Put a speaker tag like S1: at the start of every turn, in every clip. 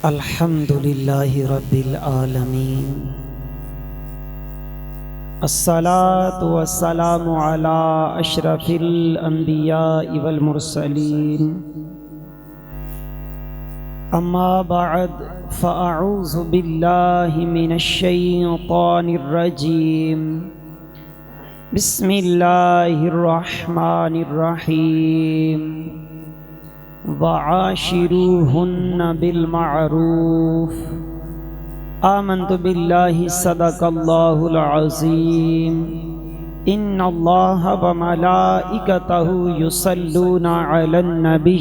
S1: الحمدللہ رب العالمین، الصلاۃ والسلام علی اشرف الانبیاء والمرسلین، اما بعد فاعوذ باللہ من الشیطان الرجیم، بسم اللہ الرحمن الرحیم، وعاشروہن بالمعروف، آمنت باللہ صدق اللہ العظیم، ان اللہ وملائکتہ یصلون علی النبی،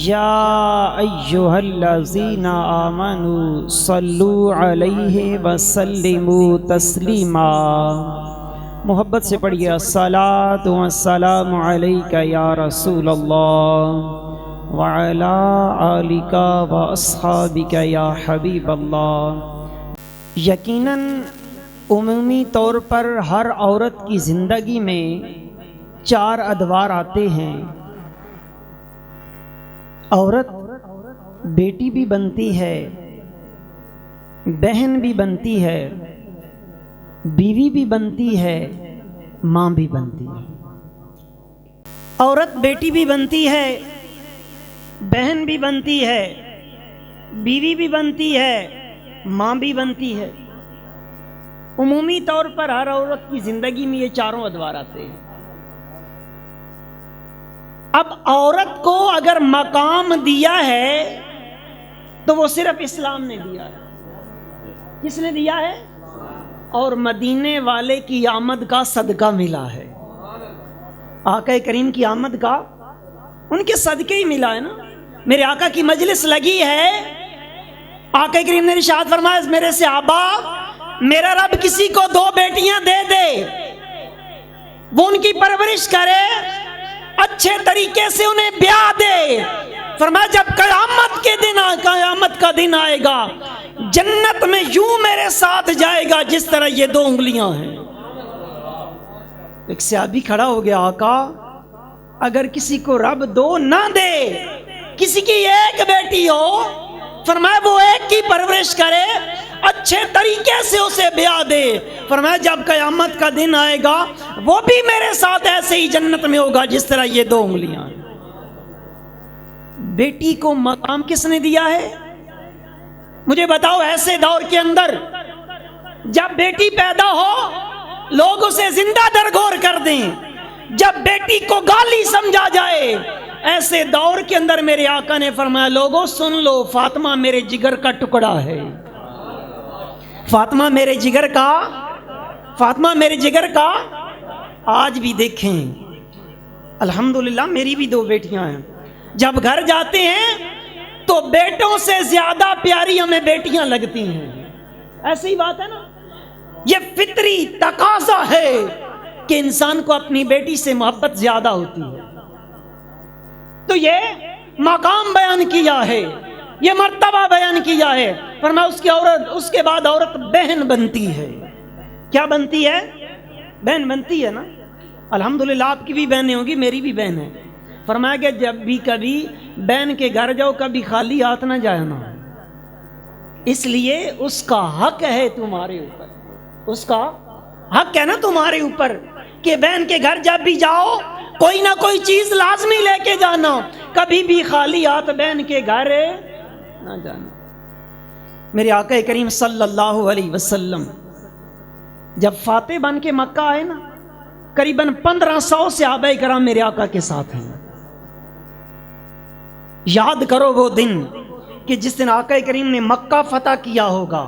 S1: یا ایہا الذین آمنوا صلوا علیہ وسلموا تسلیما۔ محبت سے پڑھیے، الصلاۃ والسلام علیک یا رسول اللہ وعلی آلک واصحابک یا حبیب اللہ۔ یقیناً عمومی طور پر ہر عورت کی زندگی میں 4 ادوار آتے ہیں۔ عورت بیٹی بھی بنتی ہے، بہن بھی بنتی ہے، بیوی بھی بنتی ہے، ماں بھی بنتی ہے۔ عورت بیٹی بھی بنتی ہے، بہن بھی بنتی ہے، بیوی بھی بنتی ہے، ماں بھی بنتی ہے۔ عمومی طور پر ہر عورت کی زندگی میں یہ 4 ادوار آتے ہیں۔ اب عورت کو اگر مقام دیا ہے تو وہ صرف اسلام نے دیا ہے۔ کس نے دیا ہے؟ اور مدینے والے کی آمد کا صدقہ ملا ہے۔ آقا کریم کی آمد کا ان کے صدقے ہی ملا ہے نا۔ میرے آقا کی مجلس لگی ہے، آقا کریم نے ارشاد فرمایا، میرے صحابہ، میرا رب کسی کو 2 بیٹیاں دے دے، وہ ان کی پرورش کرے، اچھے طریقے سے انہیں بیاہ دے، فرمایا جب قیامت کا دن آئے گا، جنت میں یوں میرے ساتھ جائے گا جس طرح یہ 2 انگلیاں ہیں۔ ایک صحابی کھڑا ہو گیا، آقا اگر کسی کو رب 2 نہ دے، کسی کی 1 بیٹی ہو، فرمایا وہ 1 کی پرورش کرے، اچھے طریقے سے اسے بیاہ دے، فرمایا جب قیامت کا دن آئے گا وہ بھی میرے ساتھ ایسے ہی جنت میں ہوگا جس طرح یہ 2 انگلیاں ہیں۔ بیٹی کو مقام کس نے دیا ہے؟ مجھے بتاؤ، ایسے دور کے اندر جب بیٹی پیدا ہو لوگ اسے زندہ درگور کر دیں، جب بیٹی کو گالی سمجھا جائے، ایسے دور کے اندر میرے آقا نے فرمایا، لوگوں سن لو، فاطمہ میرے جگر کا ٹکڑا ہے، فاطمہ میرے جگر کا، فاطمہ میرے جگر کا۔ آج بھی دیکھیں، الحمدللہ میری بھی 2 بیٹیاں ہیں، جب گھر جاتے ہیں تو بیٹوں سے زیادہ پیاری ہمیں بیٹیاں لگتی ہیں۔ ایسی ہی بات ہے نا، یہ فطری تقاضا ہے کہ انسان کو اپنی بیٹی سے محبت زیادہ ہوتی ہے۔ تو یہ مقام بیان کیا ہے، یہ مرتبہ بیان کیا ہے، فرمایا اس کے بعد عورت بہن بنتی ہے۔ کیا بنتی ہے؟ بہن بنتی ہے نا۔ الحمدللہ آپ کی بھی بہنیں ہوں گی، میری بھی بہن ہے۔ فرمایا کہ جب بھی کبھی بہن کے گھر جاؤ، کبھی خالی ہاتھ نہ جانا، اس لیے اس کا حق ہے تمہارے اوپر، اس کا حق ہے نا تمہارے اوپر کہ بہن کے گھر جب بھی جاؤ کوئی نہ کوئی چیز لازمی لے کے جانا، کبھی بھی خالی ہاتھ بہن کے گھر نہ جانا۔ میرے آقا کریم صلی اللہ علیہ وسلم جب فاتح بن کے مکہ آئے نا، قریباً 1500 صحابہ کرام میرے آقا کے ساتھ ہیں۔ یاد کرو وہ دن کہ جس دن آقا کریم نے مکہ فتح کیا ہوگا،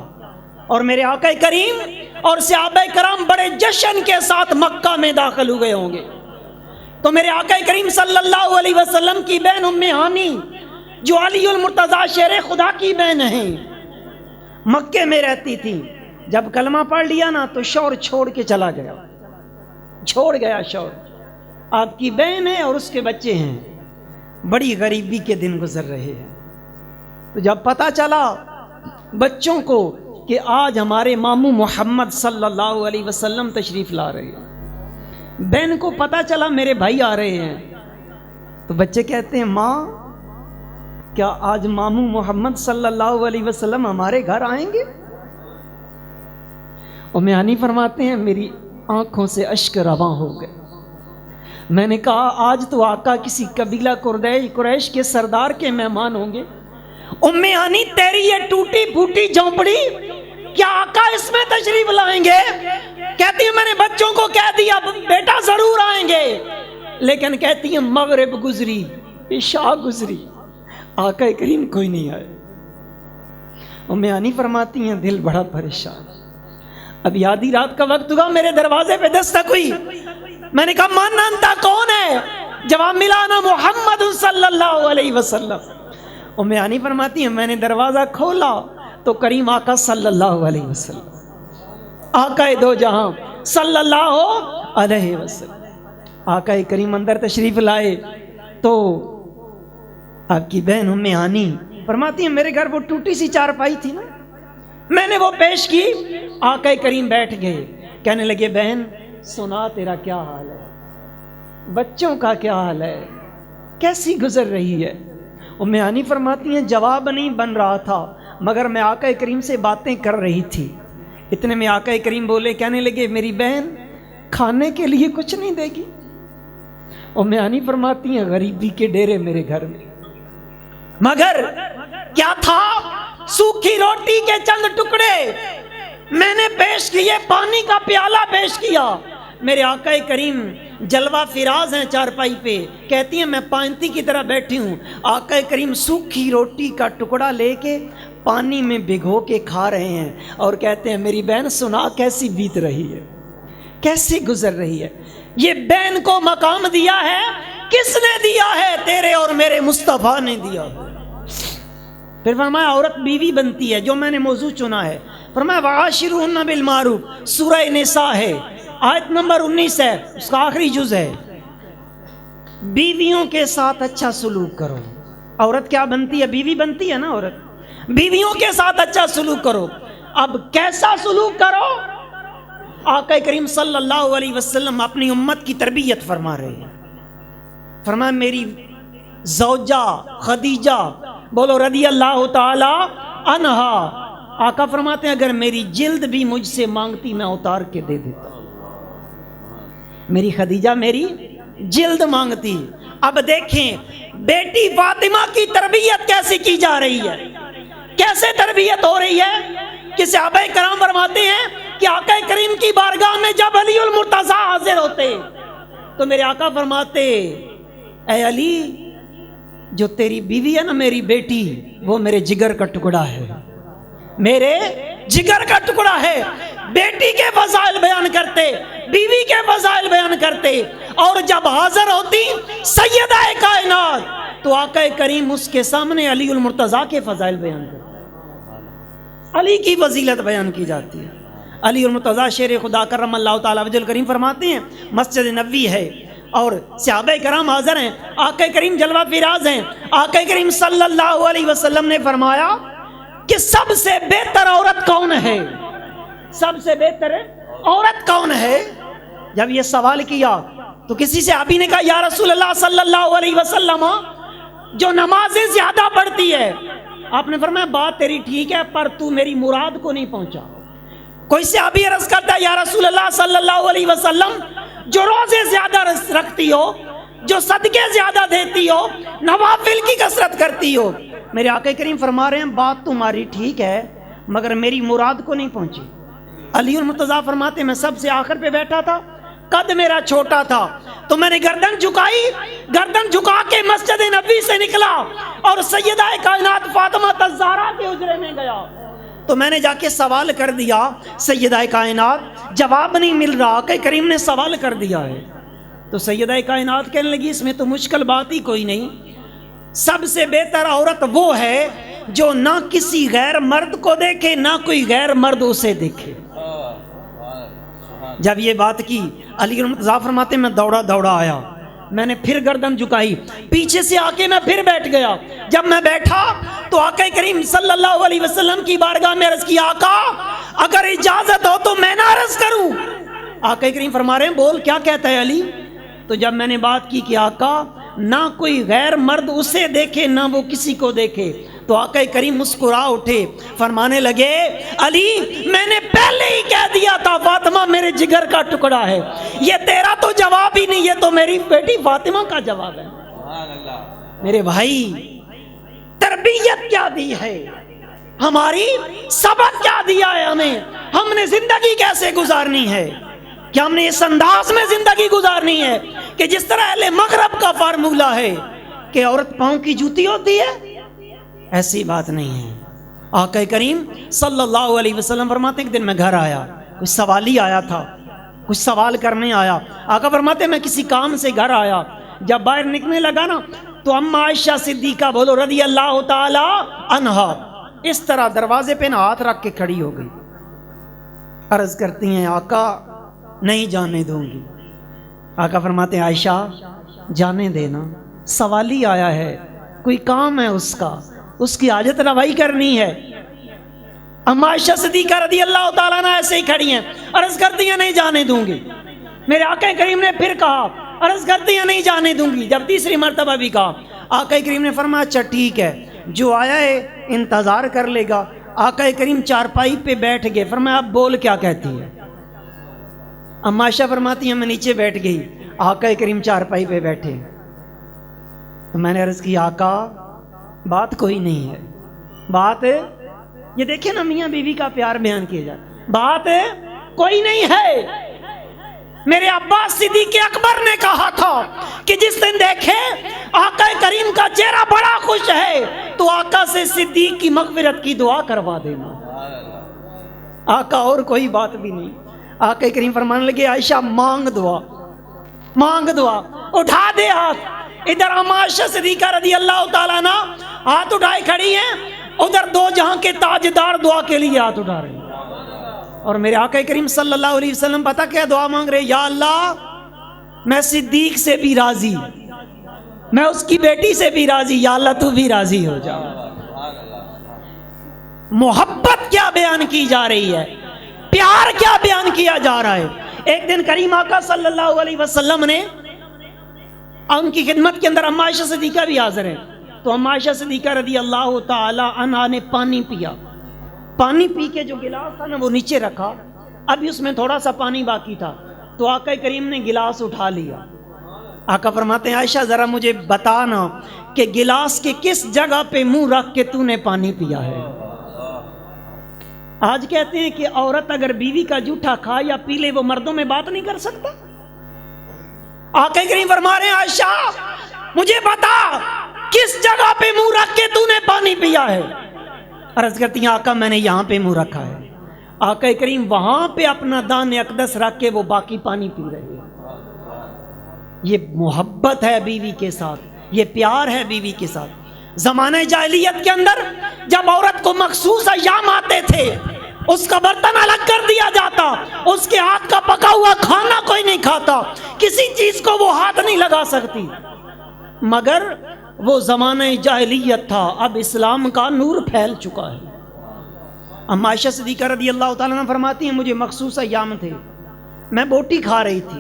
S1: اور میرے آقا کریم اور صحابہ کرام بڑے جشن کے ساتھ مکہ میں داخل ہوئے ہوں گے۔ تو میرے آقا کریم صلی اللہ علیہ وسلم کی بہن ام ہانی، جو علی المرتضیٰ شیر خدا کی بہن ہیں، مکے میں رہتی تھی، جب کلمہ پڑھ لیا نا تو شوہر چھوڑ کے چلا گیا، چھوڑ گیا شوہر۔ آپ کی بہن ہے اور اس کے بچے ہیں، بڑی غریبی کے دن گزر رہے ہیں۔ تو جب پتہ چلا بچوں کو کہ آج ہمارے ماموں محمد صلی اللہ علیہ وسلم تشریف لا رہے ہیں، بہن کو پتہ چلا میرے بھائی آ رہے ہیں، تو بچے کہتے ہیں ماں کیا آج ماموں محمد صلی اللہ علیہ وسلم ہمارے گھر آئیں گے؟ ام ہانی فرماتے ہیں میری آنکھوں سے اشک رواں ہو گئے. میں نے کہا آج تو آقا کسی قبیلہ قریش کے سردار کے مہمان ہوں گے. ام ہانی تیری یہ ٹوٹی پھوٹی جھونپڑی کیا آقا اس میں تشریف لائیں گے؟ کہتی ہے میں نے بچوں کو کہہ دیا بیٹا ضرور آئیں گے، لیکن کہتی ہے مغرب گزری عشاء گزری آقا کریم کوئی نہیں آئے. ام ہانی فرماتی ہیں دل بڑا پریشان. ابھی آدھی رات کا وقت ہوا، میرے دروازے پہ دستک ہوئی. میں نے کہا من انتا کون ہے؟ جواب ملا نا محمد صلی اللہ علیہ وسلم. ام ہانی فرماتی ہیں میں نے دروازہ کھولا تو کریم آقا صلی اللہ علیہ وسلم آقا دو جہاں صلی اللہ علیہ وسلم آقا کریم اندر تشریف لائے تو آپ کی بہن ام ہانی فرماتی ہیں میرے گھر وہ ٹوٹی سی چارپائی تھی نا، میں نے وہ پیش کی. آقا کریم بیٹھ گئے، کہنے لگے بہن سنا تیرا کیا حال ہے، بچوں کا کیا حال ہے، کیسی گزر رہی ہے؟ ام ہانی فرماتی ہیں جواب نہیں بن رہا تھا مگر میں آقا کریم سے باتیں کر رہی تھی. اتنے میں آقا کریم بولے، کہنے لگے میری بہن کھانے کے لیے کچھ نہیں دے گی؟ ام ہانی فرماتی ہیں غریبی کے ڈیرے میرے گھر میں، مگر کیا تھا سوکھی روٹی کے چند ٹکڑے میں نے پیش کیے، پانی کا پیالہ پیش کیا. میرے آقا کریم جلوہ فراز ہیں چارپائی پہ، کہتی ہیں میں پائنتی کی طرح بیٹھی ہوں. آقا کریم سوکھی روٹی کا ٹکڑا لے کے پانی میں بھگو کے کھا رہے ہیں اور کہتے ہیں میری بہن سنا کیسی بیت رہی ہے، کیسی گزر رہی ہے. یہ بہن کو مقام دیا ہے کس نے دیا ہے؟ تیرے اور میرے مصطفیٰ نے دیا ہے. پھر فرمایا عورت بیوی بنتی ہے، جو میں نے موضوع چنا ہے. فرمایا وعاشروہن بالمعروف، سورہ نساء ہے، آیت نمبر 19 ہے، اس کا آخری جز ہے. بیویوں کے ساتھ اچھا سلوک کرو. عورت کیا بنتی ہے؟ بیوی بنتی ہے نا عورت. بیویوں کے ساتھ اچھا سلوک کرو. اب کیسا سلوک کرو؟ آقا کریم صلی اللہ علیہ وسلم اپنی امت کی تربیت فرما رہے ہیں. فرمایا میری زوجہ خدیجہ بولو رضی اللہ تعالی عنہا، آقا فرماتے ہیں اگر میری جلد بھی مجھ سے مانگتی میں اتار کے دے دیتا. میری خدیجہ میری جلد مانگتی. اب دیکھیں بیٹی فاطمہ کی تربیت کیسی کی جا رہی ہے، کیسے تربیت ہو رہی ہے کہ صحابہ کرام فرماتے ہیں کہ آقا کریم کی بارگاہ میں جب علی المرتضیٰ حاضر ہوتے تو میرے آقا فرماتے اے علی جو تیری بیوی ہے نا میری بیٹی وہ میرے جگر کا ٹکڑا ہے، میرے جگر کا ٹکڑا ہے. بیٹی کے فضائل بیان کرتے، بیوی کے فضائل بیان کرتے، اور جب حاضر ہوتی سیدہ کائنات تو آقا کریم اس کے سامنے علی المرتضیٰ کے فضائل بیان کرتے، علی کی فضیلت بیان کی جاتی ہے. علی المرتضیٰ شیر خدا کرم اللہ تعالی وجہ کریم فرماتے ہیں مسجد نبوی ہے اور صحابہ کرام حاضر ہیں، آقا کریم جلوہ فراز ہیں. آقا کریم صلی اللہ علیہ وسلم نے فرمایا کہ سب سے بہتر عورت کون ہے؟ سب سے بہتر عورت کون ہے؟ جب یہ سوال کیا تو کسی سے صحابی نے کہا یا رسول اللہ صلی اللہ علیہ وسلم جو نمازیں زیادہ پڑھتی ہے. آپ نے فرمایا بات تیری ٹھیک ہے پر تو میری مراد کو نہیں پہنچا. کوئی صحابی عرض کرتا ہے یا رسول اللہ صلی اللہ علیہ وسلم جو روزے زیادہ رکھتی ہو، جو صدقے زیادہ دیتی ہو، نوافل کی کثرت کرتی ہو. میرے آقا کریم فرما رہے ہیں بات تمہاری ٹھیک ہے مگر میری مراد کو نہیں پہنچی. علی المرتضیٰ فرماتے میں سب سے آخر پہ بیٹھا تھا، قد میرا چھوٹا تھا تو میں نے گردن جھکائی، گردن جھکا کے مسجد نبوی سے نکلا اور سیدہ کائنات فاطمہ الزہرا کے حجرے میں گیا تو میں نے جا کے سوال کر دیا. سیدہ کائنات جواب نہیں مل رہا، کہ کریم نے سوال کر دیا ہے. تو سیدہ کائنات کہنے لگی اس میں تو مشکل بات ہی کوئی نہیں، سب سے بہتر عورت وہ ہے جو نہ کسی غیر مرد کو دیکھے نہ کوئی غیر مرد اسے دیکھے. جب یہ بات کی علی المرتضیٰ فرماتے میں دوڑا دوڑا آیا، میں نے پھر گردن جھکائی، پیچھے سے آ کے میں پھر بیٹھ گیا. جب میں بیٹھا تو آقا کریم صلی اللہ علیہ وسلم کی بارگاہ میں عرض کیا آقا اگر اجازت ہو تو میں نہ عرض کروں. آقا کریم فرما رہے ہیں بول کیا کہتا ہے علی. تو جب میں نے بات کی کہ آقا نہ کوئی غیر مرد اسے دیکھے نہ وہ کسی کو دیکھے۔ تو آقا کریم مسکرا اٹھے، فرمانے لگے علی میں نے پہلے ہی کہہ دیا تھا فاطمہ میرے جگر کا ٹکڑا ہے، یہ تیرا تو جواب ہی نہیں، یہ تو میری بیٹی فاطمہ کا جواب ہے۔ میرے بھائی تربیت کیا دی ہے ہماری، سبق کیا دیا ہے ہمیں، ہم نے زندگی کیسے گزارنی ہے، کہ ہم نے اس انداز میں زندگی گزارنی ہے کہ جس طرح اہل مغرب کا فارمولہ ہے کہ عورت پاؤں کی جوتی ہوتی ہے، ایسی بات نہیں ہے۔ آقا کریم صلی اللہ علیہ وسلم فرماتے ہیں ایک دن میں گھر آیا، کچھ سوالی آیا تھا، کچھ سوال کرنے آیا۔ آقا فرماتے ہیں میں کسی کام سے گھر آیا، جب باہر نکلنے لگا نا تو اما عائشہ صدیقہ بولو رضی اللہ تعالی عنہا اس طرح دروازے پہ نا ہاتھ رکھ کے کھڑی ہو گئی، عرض کرتی ہیں آقا نہیں جانے دوں گی۔ آقا فرماتے ہیں عائشہ جانے دینا، سوالی آیا ہے، کوئی کام ہے اس کی حاجت روائی کرنی ہے۔ اما عائشہ صدیقہ رضی اللہ تعالیٰ عنہ ایسے ہی کھڑی ہیں، عرض کرتی ہیں نہیں جانے دوں گی۔ میرے آقا کریم نے پھر کہا، عرض کرتی ہیں نہیں جانے دوں گی۔ جب تیسری مرتبہ بھی کہا، آقا کریم نے فرمایا اچھا ٹھیک ہے، جو آیا ہے انتظار کر لے گا۔ آقا کریم چارپائی پہ بیٹھ گئے، فرمایا اب بول کیا کہتی ہے۔ اما عائشہ فرماتی ہیں میں نیچے بیٹھ گئی، آقا کریم چارپائی پہ بیٹھے، تو میں نے عرض کی آقا بات کوئی نہیں ہے، بات یہ دیکھیں نا میاں بیوی کا پیار بیان کیا جائے، بات کوئی نہیں ہے۔ میرے عباس صدیق اکبر نے کہا تھا کہ جس دن دیکھے آقا کریم کا چہرہ بڑا خوش ہے تو آقا سے صدیق کی مغفرت کی دعا کروا دینا۔ آقا اور کوئی بات بھی نہیں۔ آقا کریم فرمانے لگے عائشہ مانگ دعا، مانگ دعا، اٹھا دے ہاتھ۔ ادھر اما عائشہ صدیقہ رضی اللہ تعالیٰ عنہ ہاتھ اٹھائے کھڑی ہیں، ادھر دو جہاں کے تاجدار دعا کے لیے ہاتھ اٹھا رہے ہیں، اور میرے آقا کریم صلی اللہ علیہ وسلم پتہ کیا دعا مانگ رہے، یا اللہ میں صدیق سے بھی راضی، میں اس کی بیٹی سے بھی راضی، یا اللہ تو بھی راضی ہو جا۔ محبت کیا بیان کی جا رہی ہے، پیار کیا بیان کیا جا رہا ہے۔ ایک دن کریم آقا صلی اللہ علیہ وسلم نے ان کی خدمت کے اندر اما عائشہ صدیقہ بھی حاضر ہیں، تو اما عائشہ صدیقہ رضی اللہ تعالی عنہا نے پانی پیا، پانی پی کے جو گلاس تھا نا وہ نیچے رکھا، ابھی اس میں تھوڑا سا پانی باقی تھا، تو آقا کریم نے گلاس اٹھا لیا۔ آقا فرماتے ہیں عائشہ ذرا مجھے بتانا کہ گلاس کے کس جگہ پہ منہ رکھ کے تو نے پانی پیا ہے۔ آج کہتے ہیں کہ عورت اگر بیوی کا جھوٹا کھا یا پی لے وہ مردوں میں بات نہیں کر سکتا۔ آقا کریم فرما رہے ہیں عائشہ مجھے بتا کس جگہ پہ منہ رکھ کے تو نے پانی پیا ہے۔ عرض کرتی ہیں آقا میں نے یہاں پہ منہ رکھا ہے۔ آقا کریم وہاں پہ اپنا دان اقدس رکھ کے وہ باقی پانی پی رہے ہیں۔ یہ محبت ہے بیوی کے ساتھ، یہ پیار ہے بیوی کے ساتھ۔ زمانہ جاہلیت کے اندر جب عورت کو مخصوص ایام آتے تھے اس کا برتن الگ کر دیا جاتا، اس کے ہاتھ کا پکا ہوا کھانا کوئی نہیں کھاتا، کسی چیز کو وہ ہاتھ نہیں لگا سکتی، مگر وہ زمانہ جاہلیت تھا، اب اسلام کا نور پھیل چکا ہے۔ اما عائشہ صدیقہ رضی اللہ تعالیٰ عنہ فرماتی ہیں مجھے مخصوص ایام تھے، میں بوٹی کھا رہی تھی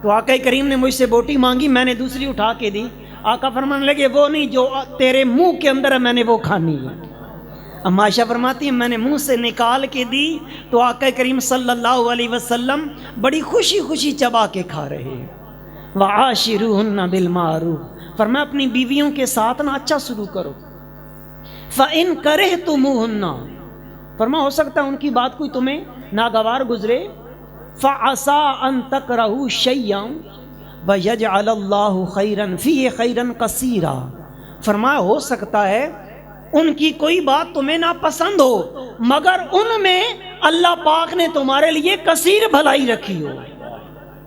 S1: تو آقا کریم نے مجھ سے بوٹی مانگی، میں نے دوسری اٹھا کے دی۔ آقا فرمانے لگے وہ نہیں جو تیرے منہ کے اندر ہے میں نے وہ کھانی ہے۔ اما عائشہ فرماتی ہیں میں نے منہ سے نکال کے دی تو آقا کریم صلی اللہ علیہ وسلم بڑی خوشی خوشی چبا کے کھا رہے ہیں۔ وعاشروہن بالمعروف، فرمایا اپنی بیویوں کے ساتھ نا اچھا سلوک کرو۔ فَإِن كَرِهْتُمُوهُنَّ، فرمایا ہو سکتا ہے ان کی بات کوئی تمہیں ناگوار گزرے۔ فَعَسَىٰ أَن تَكْرَهُوا شَيْئًا وَيَجْعَلَ اللَّهُ خَيْرًا فِيهِ خَيْرًا كَثِيرًا، فرمایا ہو سکتا ہے ان کی کوئی بات تمہیں ناپسند ہو مگر ان میں اللہ پاک نے تمہارے لیے کثیر بھلائی رکھی ہو۔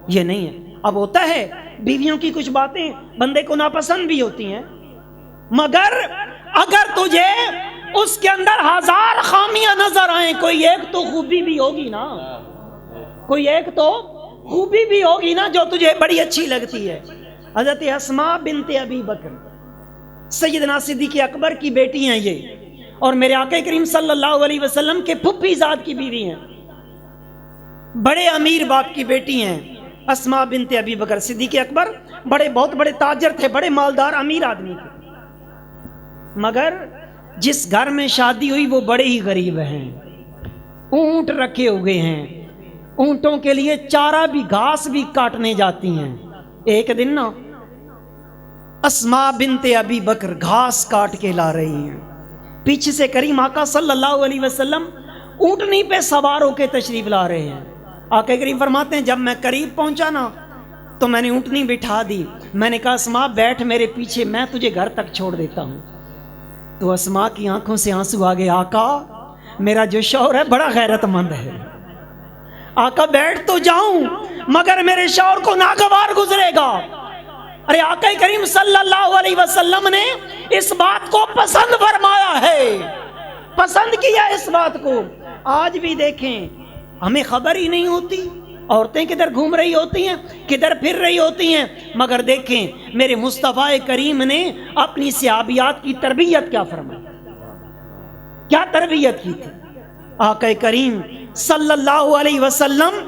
S1: یہ نہیں ہے، اب ہوتا ہے بیویوں کی کچھ باتیں بندے کو ناپسند بھی ہوتی ہیں، مگر اگر تجھے اس کے اندر ہزار خامیاں نظر آئیں کوئی ایک تو خوبی بھی ہوگی نا، کوئی ایک تو خوبی بھی ہوگی نا جو تجھے بڑی اچھی لگتی ہے۔ حضرت اسماء بنت ابی بکر سیدنا صدیق اکبر کی بیٹی ہیں یہ، اور میرے آقا کریم صلی اللہ علیہ وسلم کے پھپھی زاد کی بیوی ہیں، بڑے امیر باپ کی بیٹی ہیں، اسما بنت ابی بکر صدیق اکبر بہت بڑے تاجر تھے، بڑے مالدار امیر آدمی تھے، مگر جس گھر میں شادی ہوئی وہ بڑے ہی غریب ہیں، اونٹ رکھے ہوئے ہیں، اونٹوں کے لیے چارہ بھی گھاس بھی کاٹنے جاتی ہیں۔ ایک دن نا اسما بنت ابی بکر گھاس کاٹ کے لا رہی ہیں، پیچھے سے کریم آقا صلی اللہ علیہ وسلم اونٹنی پہ سوار ہو کے تشریف لا رہے ہیں۔ آقا کریم فرماتے ہیں جب میں قریب پہنچا نا تو میں نے اونٹنی بٹھا دی، میں نے کہا اسما بیٹھ میرے پیچھے، میں تجھے گھر تک چھوڑ دیتا ہوں۔ تو اسما کی آنکھوں سے آنسو آ گئے، آقا میرا جو شوہر ہے بڑا غیرت مند ہے، آقا بیٹھ تو جاؤں مگر میرے شوہر کو ناگوار گزرے گا۔ ارے آقا کریم صلی اللہ علیہ وسلم نے اس بات کو پسند فرمایا ہے، پسند کیا اس بات کو۔ آج بھی دیکھیں ہمیں خبر ہی نہیں ہوتی، عورتیں کدھر گھوم رہی ہوتی ہیں، کدھر پھر رہی ہوتی ہیں، مگر دیکھیں میرے مصطفیٰ کریم نے اپنی صحابیات کی تربیت کیا فرمائی، کیا تربیت کی تھی۔ آقا کریم صلی اللہ علیہ وسلم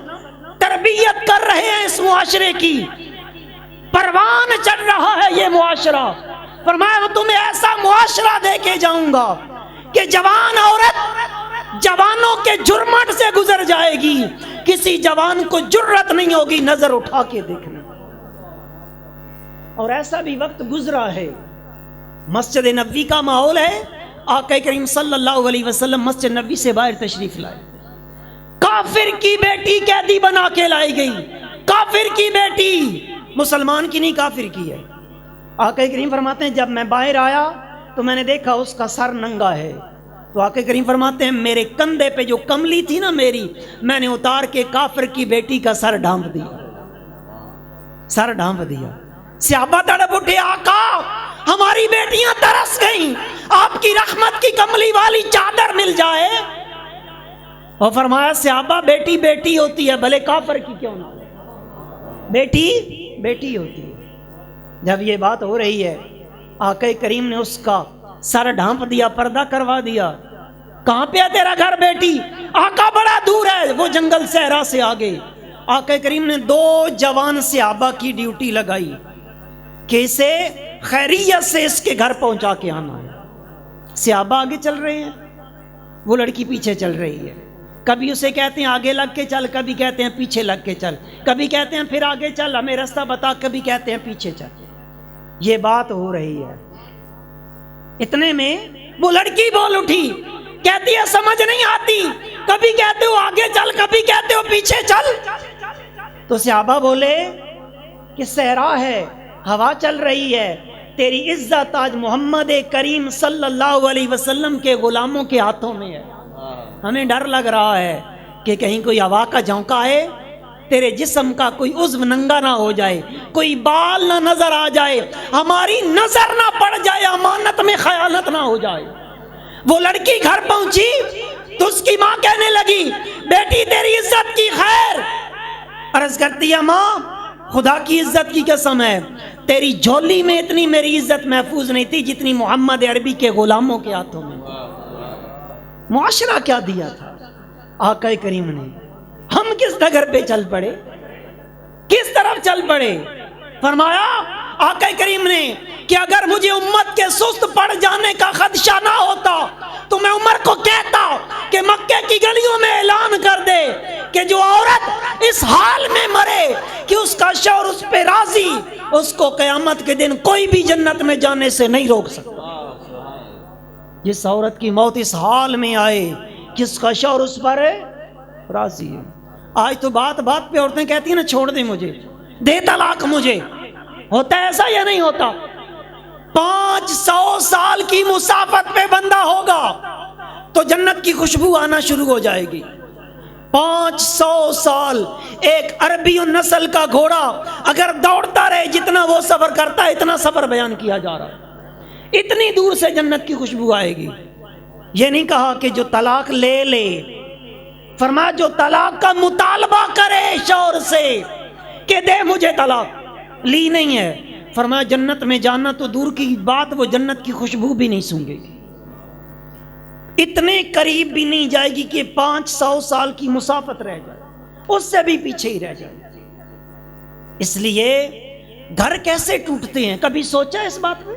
S1: تربیت کر رہے ہیں اس معاشرے کی، پروان چڑھ رہا ہے یہ معاشرہ۔ فرمایا میں تمہیں ایسا معاشرہ دے کے جاؤں گا کہ جوان عورت جوانوں کے جرمٹ سے گزر جائے گی، کسی جوان کو جرت نہیں ہوگی نظر اٹھا کے دیکھنا۔ اور ایسا بھی وقت گزرا ہے، مسجد نبوی کا ماحول ہے، آقا کریم صلی اللہ علیہ وسلم مسجد نبوی سے باہر تشریف لائے، کافر کی بیٹی قیدی بنا کے لائی گئی، کافر کی بیٹی، مسلمان کی نہیں کافر کی ہے۔ آقا کریم فرماتے ہیں جب میں باہر آیا تو میں نے دیکھا اس کا سر ننگا ہے، تو آقا کریم فرماتے ہیں میرے کندھے پہ جو کملی تھی نا میری، میں نے اتار کے کافر کی بیٹی کا سر ڈھانپ دیا، سر ڈھانپ دیا۔ صحابہ تڑپ اٹھے، آقا ہماری بیٹیاں ترس گئیں، آپ کی رحمت کی کملی والی چادر مل جائے۔ اور فرمایا صحابہ بیٹی بیٹی ہوتی ہے، بھلے کافر کی کیوں نہ ہو، بیٹی بیٹی ہوتی ہے۔ جب یہ بات ہو رہی ہے آقا کریم نے اس کا سر ڈھانپ دیا، پردہ کروا دیا۔ کہاں پہ ہے تیرا گھر بیٹی؟ آقا بڑا دور ہے، وہ جنگل صحرا سے آگے۔ آقا کریم نے 2 جوان صحابہ کی ڈیوٹی لگائی کہ اسے خیریت سے اس کے گھر پہنچا کے آنا ہے۔ صحابہ آگے چل رہے ہیں، وہ لڑکی پیچھے چل رہی ہے، کبھی اسے کہتے ہیں آگے لگ کے چل، کبھی کہتے ہیں پیچھے لگ کے چل، کبھی کہتے ہیں پھر آگے چل ہمیں راستہ بتا، کبھی کہتے ہیں پیچھے چل۔ یہ بات ہو رہی ہے، اتنے میں وہ لڑکی بول اٹھی، کہتی ہے سمجھ نہیں آتی، کبھی کہتے ہو آگے چل، کبھی کہتے ہو پیچھے چل۔ تو صحابہ بولے کہ صحرا ہے، ہوا چل رہی ہے، تیری عزت آج محمد کریم صلی اللہ علیہ وسلم کے غلاموں کے ہاتھوں میں ہے، ہمیں ڈر لگ رہا ہے کہ کہیں کوئی ہوا کا جھونکا ہے، تیرے جسم کا کوئی عضو ننگا نہ ہو جائے، کوئی بال نہ نظر آ جائے، ہماری نظر نہ پڑ جائے، امانت میں خیانت نہ ہو جائے۔ وہ لڑکی گھر پہنچی تو اس کی ماں کہنے لگی بیٹی تیری عزت کی خیر۔ عرض کرتی ہے ماں خدا کی عزت کی قسم ہے تیری جھولی میں اتنی میری عزت محفوظ نہیں تھی جتنی محمد عربی کے غلاموں کے ہاتھوں میں تھی۔ معاشرہ کیا دیا تھا آقا کریم نے، ہم کس ڈگر پہ چل پڑے، کس طرف چل پڑے۔ فرمایا آقا کریم نے کہ اگر مجھے امت کے سست پڑ جانے کا خدشہ نہ ہوتا تو میں عمر کو کہتا کہ مکے کی گلیوں میں اعلان کر دے کہ جو عورت اس حال میں مرے کہ اس کا شوہر اس پہ راضی، اس کو قیامت کے دن کوئی بھی جنت میں جانے سے نہیں روک سکتا۔ جس عورت کی موت اس حال میں آئے کس کا شوہر اس پر راضی ہے۔ آج تو بات بات پہ عورتیں کہتی ہیں نا چھوڑ دے مجھے، دے طلاق مجھے، ہوتا ہے ایسا یا نہیں ہوتا؟ 500 سال کی مسافت پہ بندہ ہوگا تو جنت کی خوشبو آنا شروع ہو جائے گی۔ 500 سال ایک عربی نسل کا گھوڑا اگر دوڑتا رہے جتنا وہ سفر کرتا ہے اتنا سفر بیان کیا جا رہا ہے، اتنی دور سے جنت کی خوشبو آئے گی۔ یہ نہیں کہا کہ جو طلاق لے لے، فرمایا جو طلاق کا مطالبہ کرے شوہر سے کہ دے مجھے طلاق، لی نہیں ہے، فرمایا جنت میں جانا تو دور کی بات وہ جنت کی خوشبو بھی نہیں سونگے گی، اتنے قریب بھی نہیں جائے گی کہ 500 سال کی مسافت رہ جائے، اس سے بھی پیچھے ہی رہ جائے۔ اس لیے گھر کیسے ٹوٹتے ہیں، کبھی سوچا اس بات پہ؟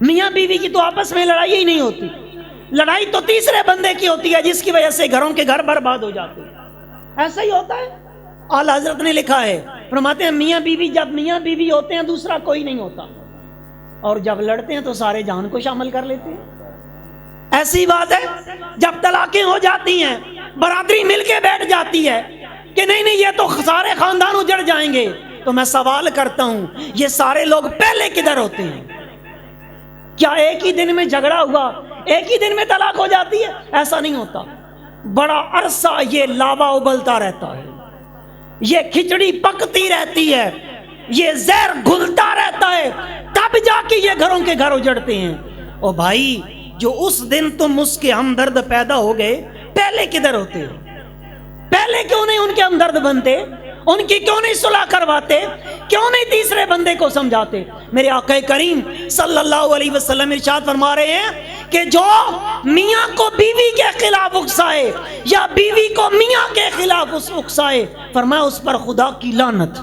S1: میاں بیوی کی تو آپس میں لڑائی ہی نہیں ہوتی، لڑائی تو تیسرے بندے کی ہوتی ہے جس کی وجہ سے گھروں کے گھر برباد ہو جاتے ہیں۔ ایسا ہی ہوتا ہے، اعلیٰ حضرت نے لکھا ہے، فرماتے ہیں میاں بیوی جب میاں بیوی ہوتے ہیں دوسرا کوئی نہیں ہوتا، اور جب لڑتے ہیں تو سارے جہان کو شامل کر لیتے ہیں۔ ایسی بات ہے جب طلاقیں ہو جاتی ہیں، برادری مل کے بیٹھ جاتی ہے کہ نہیں یہ تو سارے خاندان اجڑ جائیں گے، تو میں سوال کرتا ہوں یہ سارے لوگ پہلے کدھر ہوتے ہیں؟ کیا ایک ہی دن میں جھگڑا ہوا، ایک ہی دن میں طلاق ہو جاتی ہے؟ ایسا نہیں ہوتا، بڑا عرصہ یہ لاوا ابلتا رہتا ہے، یہ کھچڑی پکتی رہتی ہے، یہ زہر گھلتا رہتا ہے، تب جا کے یہ گھروں کے گھر اجڑتے ہیں۔ او بھائی، جو اس دن تم اس کے ہمدرد پیدا ہو گئے، پہلے کدھر ہوتے؟ پہلے کیوں نہیں ان کے ہمدرد بنتے؟ ان کی کیوں نہیں صلح کرواتے؟ کیوں نہیں تیسرے بندے کو سمجھاتے؟ میرے آقا کریم صلی اللہ علیہ وسلم ارشاد فرما رہے ہیں کہ جو میاں کو بیوی کے خلاف اکسائے یا بیوی کو میاں کے خلاف اکسائے، فرمایا اس پر خدا کی لعنت،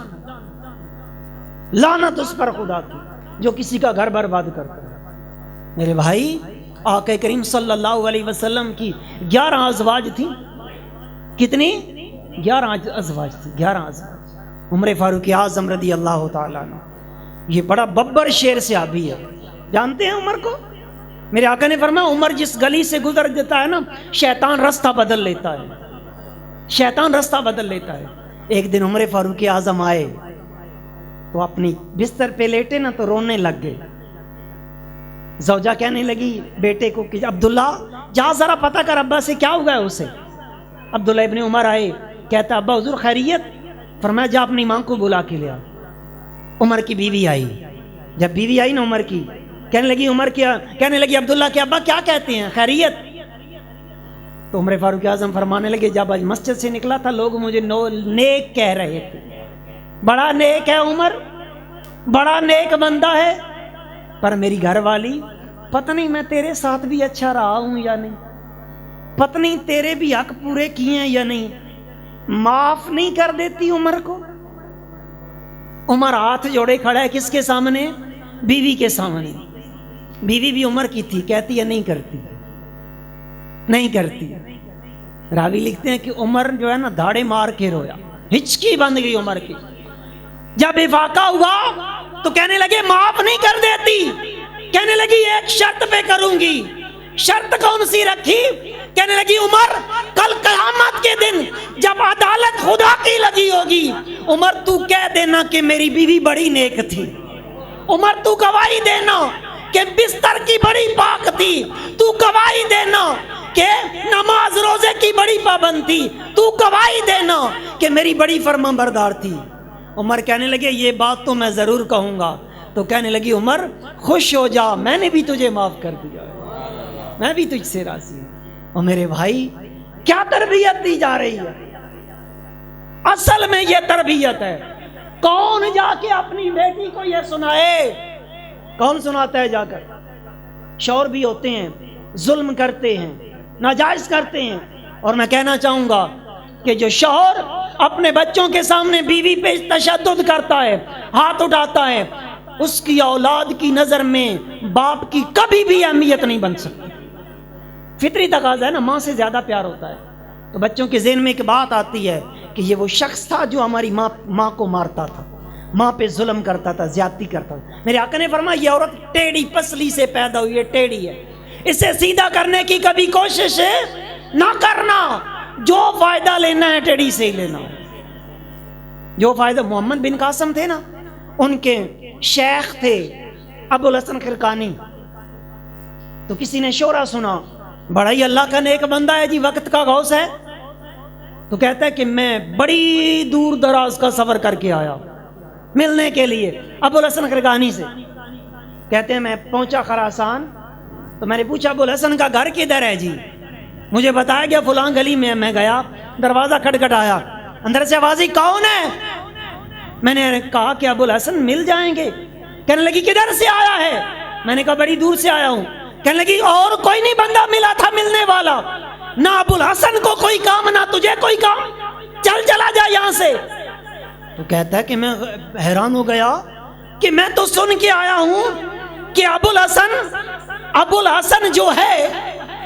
S1: لعنت اس پر خدا کی، جو کسی کا گھر برباد کرتا ہے۔ میرے بھائی، آقا کریم صلی اللہ علیہ وسلم کی 11 ازواج تھیں۔ کتنی؟ 11 ازواج تھی، 11 ازواج۔ عمر فاروق اعظم رضی اللہ تعالیٰ عنہ، یہ بڑا ببر شیر صحابی ہے، جانتے ہیں عمر کو؟ میرے آقا نے فرمایا عمر جس گلی سے گزر دیتا ہے نا، شیطان رستہ بدل لیتا ہے، شیطان رستہ بدل لیتا ہے۔ ایک دن عمر فاروق اعظم آئے تو اپنی بستر پہ لیٹے نا تو رونے لگ گئے۔ زوجہ کہنے لگی بیٹے کو کہ عبداللہ جا ذرا پتہ کر ابا سے کیا ہوا ہے اسے۔ عبداللہ ابن عمر آئے، کہتا ابا حضور خیریت؟ فرمایا جا اپنی ماں کو بلا کے لیا۔ عمر کی بیوی آئی، جب بیوی آئی نا عمر کی، کہنے لگی عمر کیا، کہنے لگی عبداللہ کے ابا کیا کہتے ہیں، خیریت؟ تو عمر فاروق اعظم فرمانے لگے جب آج مسجد سے نکلا تھا لوگ مجھے نیک کہہ رہے تھے، بڑا نیک ہے عمر، بڑا نیک بندہ ہے، پر میری گھر والی پتہ نہیں میں تیرے ساتھ بھی اچھا رہا ہوں یا نہیں، پتہ نہیں تیرے بھی حق پورے کیے ہیں یا نہیں، معاف نہیں کر دیتی عمر کو۔ عمر ہاتھ جوڑے کھڑا ہے کس کے سامنے؟ بیوی کے سامنے۔ بیوی بھی عمر کی تھی، کہتی ہے نہیں کرتی، نہیں کرتی۔ راوی لکھتے ہیں کہ عمر جو ہے نا دھاڑے مار کے رویا، ہچکی بند گئی عمر کی۔ جب افاقہ ہوا تو کہنے لگے معاف نہیں کر دیتی، کہنے لگی ایک شرط پہ کروں گی۔ شرط کون سی رکھی؟ کہنے لگی عمر کل قیامت کے دن جب عدالت خدا کی لگی ہوگی، عمر تو کہہ دینا کہ میری بیوی بڑی نیک تھی، عمر تو گواہی دینا کہ بستر کی بڑی پاک تھی، تو گواہی دینا کہ نماز روزے کی بڑی پابند تھی، تو گواہی دینا کہ میری بڑی فرما بردار تھی۔ عمر کہنے لگے یہ بات تو میں ضرور کہوں گا۔ تو کہنے لگی عمر خوش ہو جا، میں نے بھی تجھے معاف کر دیا، میں بھی تجھ سے راضی ہوں۔ اور میرے بھائی کیا تربیت دی جا رہی ہے؟ اصل میں یہ تربیت ہے۔ کون جا کے اپنی بیٹی کو یہ سنائے؟ کون سناتا ہے جا کر؟ شوہر بھی ہوتے ہیں، ظلم کرتے ہیں، ناجائز کرتے ہیں۔ اور میں کہنا چاہوں گا کہ جو شوہر اپنے بچوں کے سامنے بیوی پہ تشدد کرتا ہے، ہاتھ اٹھاتا ہے، اس کی اولاد کی نظر میں باپ کی کبھی بھی اہمیت نہیں بن سکتی۔ فطری تقاضا ہے نا، ماں سے زیادہ پیار ہوتا ہے۔ تو بچوں کے ذہن میں ایک بات آتی ہے کہ یہ وہ شخص تھا جو ہماری ماں کو مارتا تھا، ماں پہ ظلم کرتا تھا، زیادتی کرتا تھا۔ میرے آقا نے فرمایا یہ عورت ٹیڑھی پسلی سے پیدا ہوئی ہے، ٹیڑھی ہے، اسے سیدھا کرنے کی کبھی کوشش نہ کرنا۔ جو فائدہ لینا ہے ٹیڑھی سے ہی لینا۔ جو فائدہ، محمد بن قاسم تھے نا، ان کے شیخ تھے ابو الحسن خرقانی۔ تو کسی نے شورا سنا، بڑا ہی اللہ کا نیک بندہ ہے جی، وقت کا غوث ہے۔ تو کہتا ہے کہ میں بڑی دور دراز کا سفر کر کے آیا ملنے کے لیے ابو الحسن خرقانی سے۔ کہتے ہیں میں پہنچا خراسان تو میں نے پوچھا ابو الحسن کا گھر کدھر ہے جی؟ مجھے بتایا گیا فلاں گلی میں۔ میں گیا، دروازہ کھٹکھٹایا، اندر سے آواز آئی کون ہے؟ میں نے کہا کہ ابو الحسن مل جائیں گے۔ کہنے لگی کدھر سے آیا ہے؟ میں نے کہا بڑی دور سے آیا ہوں۔ کہنے لگی اور کوئی نہیں بندہ ملا تھا ملنے والا، نہ ابو الحسن کو کوئی کام نہ تجھے کوئی کام، چل چلا جا یہاں سے۔ تو کہتا ہے کہ میں حیران ہو گیا کہ میں تو سن کے آیا ہوں کہ ابو الحسن جو ہے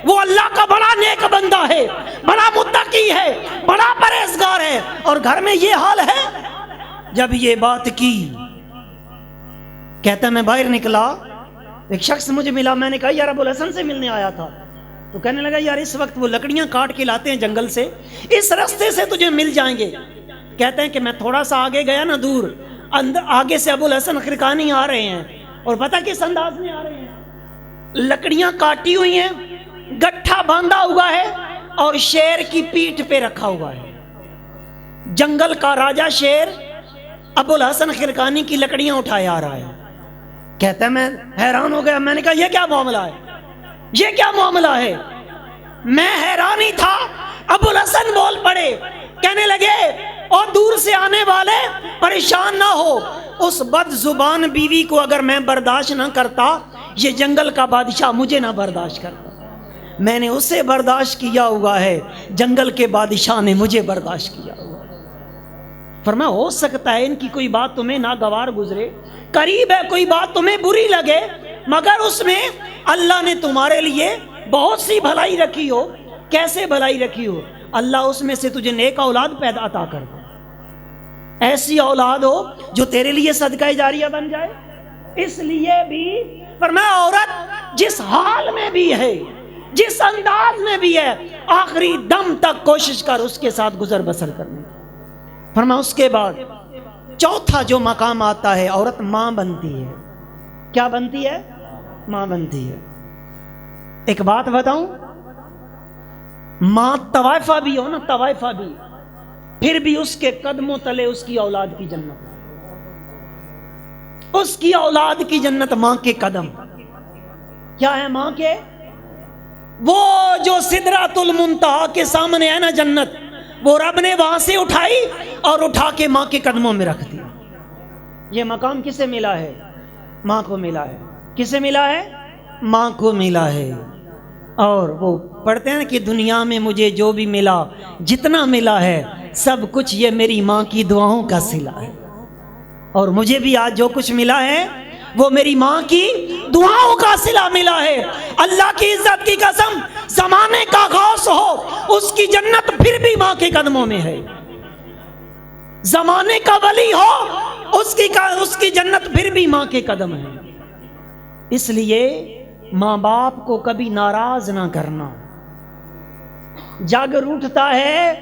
S1: وہ اللہ کا بڑا نیک بندہ ہے، بڑا متقی ہے، بڑا پرہیزگار ہے، اور گھر میں یہ حال ہے۔ جب یہ بات کی کہتا ہے میں باہر نکلا، ایک شخص مجھے ملا، میں نے کہا یار ابو الحسن سے ملنے آیا تھا، تو کہنے لگا یار اس وقت وہ لکڑیاں کاٹ کے لاتے ہیں جنگل سے، اس راستے سے تجھے مل جائیں گے۔ کہتے ہیں کہ میں تھوڑا سا آگے گیا نا دور، آگے سے ابو الحسن خرقانی آ رہے ہیں، اور پتہ کس انداز میں آ رہے ہیں؟ لکڑیاں کاٹی ہوئی ہیں، گٹھا باندھا ہوا ہے، اور شیر کی پیٹھ پہ رکھا ہوا ہے۔ جنگل کا راجہ شیر ابو الحسن خرقانی کی لکڑیاں اٹھائے آ رہا ہے۔ کہتا ہے میں حیران ہو گیا، میں نے کہا یہ کیا معاملہ ہے، یہ کیا معاملہ ہے؟ میں حیران ہی تھا، ابو الحسن بول پڑے، کہنے لگے اور دور سے آنے والے پریشان نہ ہو، اس بد زبان بیوی کو اگر میں برداشت نہ کرتا، یہ جنگل کا بادشاہ مجھے نہ برداشت کرتا، میں نے اسے برداشت کیا ہوا ہے، جنگل کے بادشاہ نے مجھے برداشت کیا ہوا ہے۔ فرمایا ہو سکتا ہے ان کی کوئی بات تمہیں ناگوار گزرے، قریب ہے کوئی بات تمہیں بری لگے، مگر اس میں اللہ نے تمہارے لیے بہت سی بھلائی رکھی ہو۔ کیسے بھلائی رکھی ہو؟ اللہ اس میں سے تجھے نیک اولاد پیدا عطا کر دے، ایسی اولاد ہو جو تیرے لیے صدقہ جاریہ بن جائے۔ اس لیے بھی فرمایا عورت جس حال میں بھی ہے، جس انداز میں بھی ہے، آخری دم تک کوشش کر اس کے ساتھ گزر بسر کرنے۔ فرمایا اس کے بعد چوتھا جو مقام آتا ہے، عورت ماں بنتی ہے۔ کیا بنتی ہے؟ ماں بنتی ہے۔ ایک بات بتاؤں، ماں طوائفہ بھی ہو نا، طوائفہ بھی، پھر بھی اس کے قدموں تلے اس کی اولاد کی جنت، اس کی اولاد کی جنت ماں کے قدم۔ کیا ہے ماں کے؟ وہ جو سدرۃ المنتہا کے سامنے ہے نا جنت، وہ رب نے وہاں سے اٹھائی اور اٹھا کے ماں کے قدموں میں رکھ دی۔ یہ مقام کسے ملا ہے؟ ماں کو ملا ہے۔ کسے ملا ہے؟ ماں کو ملا ہے۔ اور وہ پڑھتے ہیں کہ دنیا میں مجھے جو بھی ملا، جتنا ملا ہے، سب کچھ یہ میری ماں کی دعاؤں کا صلہ ہے، اور مجھے بھی آج جو کچھ ملا ہے وہ میری ماں کی دعاؤں کا صلہ ملا ہے۔ اللہ کی عزت کی قسم، زمانے کا غوث ہو، اس کی جنت پھر بھی ماں کے قدموں میں ہے۔ زمانے کا ولی ہو، اس کی جنت پھر بھی ماں کے قدم ہے۔ اس لیے ماں باپ کو کبھی ناراض نہ کرنا۔ جگ روٹھتا ہے،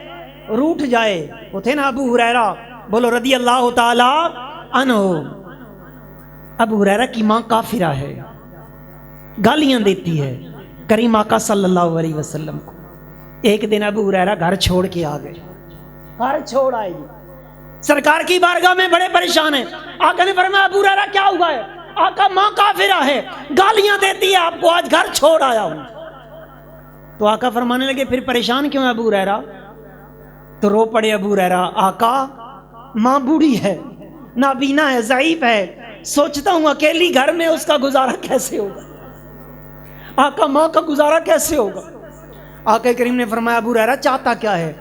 S1: روٹھ جائے۔ وہ تھے نا ابو ہریرہ، بولو رضی اللہ تعالی عنہ۔ ابو ہریرہ کی ماں کافرہ ہے، گالیاں دیتی ہے کریم آقا صلی اللہ علیہ وسلم کو۔ ایک دن ابو ہریرہ گھر چھوڑ کے آ گئے، گھر چھوڑ آئے جی، سرکار کی بارگاہ میں بڑے پریشان ہیں۔ آقا نے فرمایا ابو ہریرہ کیا ہوا ہے؟ آقا ماں کافرہ ہے، گالیاں دیتی ہے آپ کو، آج گھر چھوڑ آیا ہوں۔ تو آقا فرمانے لگے پھر پریشان کیوں ہے ابو ہریرہ؟ تو رو پڑے ابو ہریرہ، آقا ماں بوڑھی ہے، نابینا ہے، ضعیف ہے، سوچتا ہوں اکیلی گھر میں اس کا گزارا کیسے ہوگا، آقا ماں کا گزارا کیسے ہوگا؟ آقا کریم نے فرمایا ابو ہریرہ چاہتا کیا ہے؟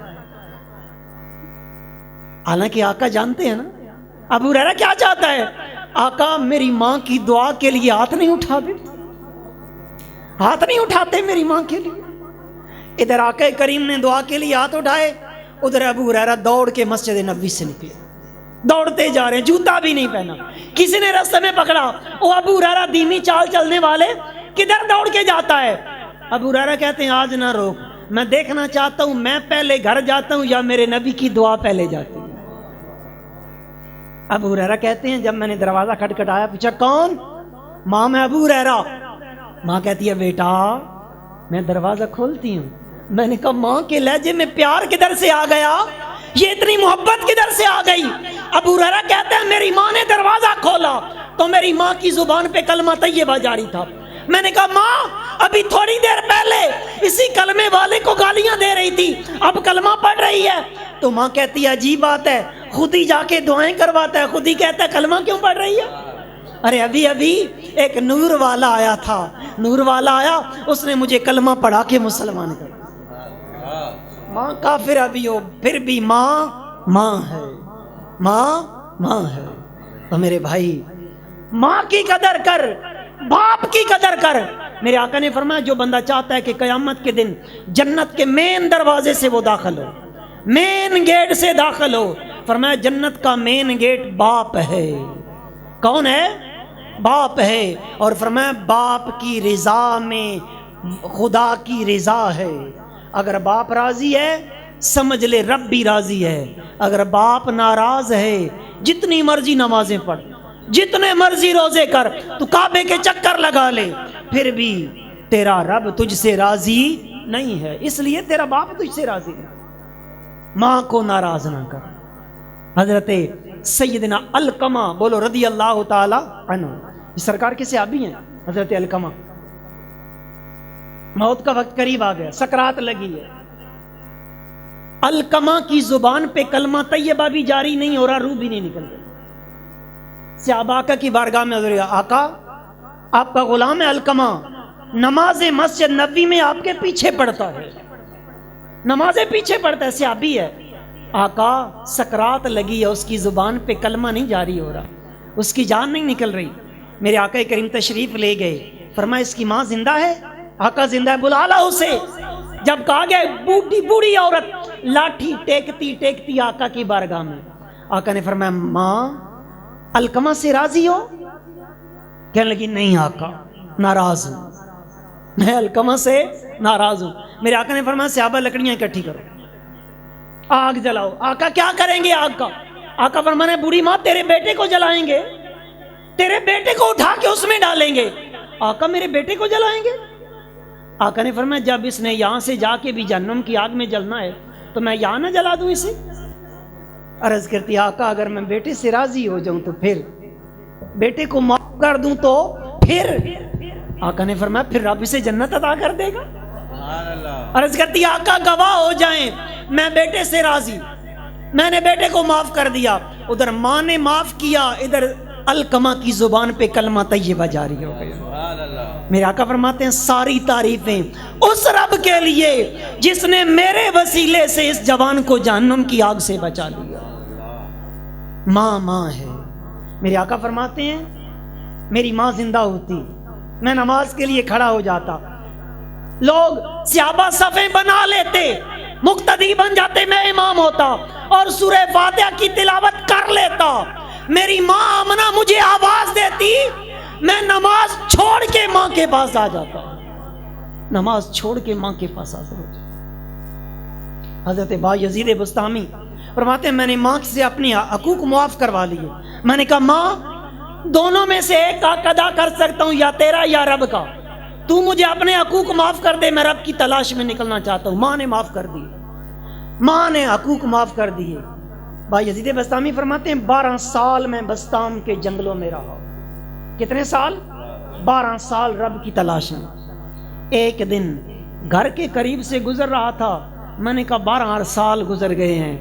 S1: حالانکہ آقا جانتے ہیں نا ابو ہریرہ کیا چاہتا ہے۔ آقا میری ماں کی دعا کے لیے ہاتھ نہیں اٹھا دیتے، ہاتھ نہیں اٹھاتے میری ماں کے لیے۔ ادھر آقا کریم نے دعا کے لیے ہاتھ اٹھائے، ادھر ابو ہریرہ دوڑ کے مسجد نبوی سے نکلے، دوڑتے جا رہے ہیں، جوتا بھی نہیں پہنا، کسی نے راستے میں پکڑا، وہ ابو ہریرہ دھیمی چال چلنے والے کدھر دوڑ کے جاتا ہے؟ ابو ہریرہ کہتے ہیں آج نہ روک، میں دیکھنا چاہتا ہوں میں پہلے گھر جاتا ہوں یا میرے نبی کی دعا پہلے جاتی ہے۔ ابو ہریرہ کہتے ہیں جب میں نے دروازہ کھٹکھٹایا، پوچھا کون؟ ماں میں ابو ہریرہ۔ ماں کہتی ہے بیٹا میں دروازہ کھولتی ہوں۔ میں نے کہا ماں کے لہجے میں پیار کدھر سے آ گیا، یہ اتنی محبت کدھر سے آ گئی؟ ابو ہریرہ کہتے ہیں میری ماں نے دروازہ کھولا تو میری ماں کی زبان پہ کلمہ طیبہ جاری تھا۔ میں نے کہا ماں ابھی تھوڑی دیر پہلے اسی کلمے والے کو گالیاں دے رہی تھی، اب کلمہ پڑھ رہی ہے۔ تو ماں کہتی ہے عجیب بات ہے، خود ہی جا کے دعائیں کرواتا ہے، خود ہی کہتا ہے کلمہ کیوں پڑھ رہی ہے؟ ارے ابھی ایک نور والا آیا تھا، نور والا آیا، اس نے مجھے کلمہ پڑھا کے مسلمان کر دیا۔ ماں کافر ابھی ہو پھر بھی ماں ہے۔ ماں ہے. تو میرے بھائی ماں کی قدر کر، باپ کی قدر کر. میرے آقا نے فرمایا جو بندہ چاہتا ہے کہ قیامت کے دن جنت کے مین دروازے سے وہ داخل ہو، مین گیٹ سے داخل ہو، فرمایا جنت کا مین گیٹ باپ ہے. کون ہے؟ باپ ہے. اور فرمایا باپ کی رضا میں خدا کی رضا ہے. اگر باپ راضی ہے سمجھ لے رب بھی راضی ہے. اگر باپ ناراض ہے جتنی مرضی نمازیں پڑھ، جتنے مرضی روزے کر، تو کعبے کے چکر لگا لے، پھر بھی تیرا رب تجھ سے راضی نہیں ہے. اس لیے تیرا باپ تجھ سے راضی ہے. ماں کو ناراض نہ کر. حضرت سیدنا علقمہ بولو رضی اللہ تعالی عنہ، سرکار کے صحابی ہیں حضرت علقمہ. موت کا وقت قریب آ گیا، سکرات لگی ہے. علقمہ کی زبان پہ کلمہ طیبہ بھی جاری نہیں ہو رہا، روح بھی نہیں نکل رہی. صحابہ آقا کی بارگاہ میں حضور آقا آپ کا غلام ہے علقمہ، نماز مسجد نبوی میں آپ کے پیچھے پڑھتا ہے، نمازیں پیچھے پڑھتا ہے، صحابی ہے. آقا سکرات لگی ہے، اس کی زبان پہ کلمہ نہیں جاری ہو رہا، اس کی جان نہیں نکل رہی. میرے آقا کریم تشریف لے گئے، فرمایا اس کی ماں زندہ ہے؟ آقا زندہ ہے. بلا لا اسے. جب کہا گیا بوڑھی عورت لاٹھی ٹیکتی ٹیکتی آقا کی بارگاہ میں، آقا نے فرمایا ماں علقمہ سے راضی ہو؟ کہنے لگی نہیں آقا ناراض ہوں، میں علقمہ سے ناراض ہوں. میرے آقا نے فرمایا صحابہ لکڑیاں اکٹھی کرو، آگ جلاؤ. آقا کیا کریں گے آگ کا؟ آقا فرمانے بوڑھی ماں تیرے بیٹے کو جلائیں گے، تیرے بیٹے کو اٹھا کے اس میں ڈالیں گے. آقا میرے بیٹے کو جلائیں گے؟ آقا نے فرمایا جب اس نے یہاں سے جا کے بھی جہنم کی آگ میں جلنا ہے تو میں یہاں نہ جلا دوں اسے. عرض کرتی آقا اگر میں بیٹے سے راضی ہو جاؤں تو پھر، بیٹے کو معاف کر دوں تو پھر. آقا نے فرمایا پھر رب اسے جنت عطا کر دے گا. عرض کرتی آقا گواہ ہو جائیں میں بیٹے سے راضی، میں نے بیٹے کو معاف کر دیا. ادھر ماں نے معاف کیا، ادھر علقمہ کی زبان پہ کلمہ طیبہ جاری ہو گیا. میرے آقا فرماتے ہیں ساری تعریفیں اس رب کے لیے جس نے میرے وسیلے سے اس جوان کو جہنم کی آگ سے بچا لیا. ماں ہے. میرے آقا فرماتے ہیں میری ماں زندہ ہوتی میں نماز کے لیے کھڑا ہو جاتا، لوگ صحابہ صفیں بنا لیتے، مقتدی بن جاتے، میں امام ہوتا اور سورہ فاتحہ کی تلاوت کر لیتا. میری ماں آمنہ مجھے آواز دیتی، میں نماز چھوڑ کے ماں کے پاس آ جاتا، نماز چھوڑ کے ماں کے پاس آ جاتا. حضرت بایزید بسطامی فرماتے ہیں میں نے ماں سے اپنی حقوق معاف کروا لیے. میں نے کہا ماں دونوں میں سے ایک حق ادا کر سکتا ہوں، یا تیرا یا رب کا، تو مجھے اپنے حقوق معاف کر دے، میں رب کی تلاش میں نکلنا چاہتا ہوں. ماں نے معاف کر دی، ماں نے حقوق معاف کر دیے. بایزید بسطامی فرماتے ہیں 12 سال میں بسطام کے جنگلوں میں رہا. کتنے سال؟ 12 سال رب کی تلاش میں. ایک دن گھر کے قریب سے گزر رہا تھا، میں نے کہا 12 سال گزر گئے ہیں،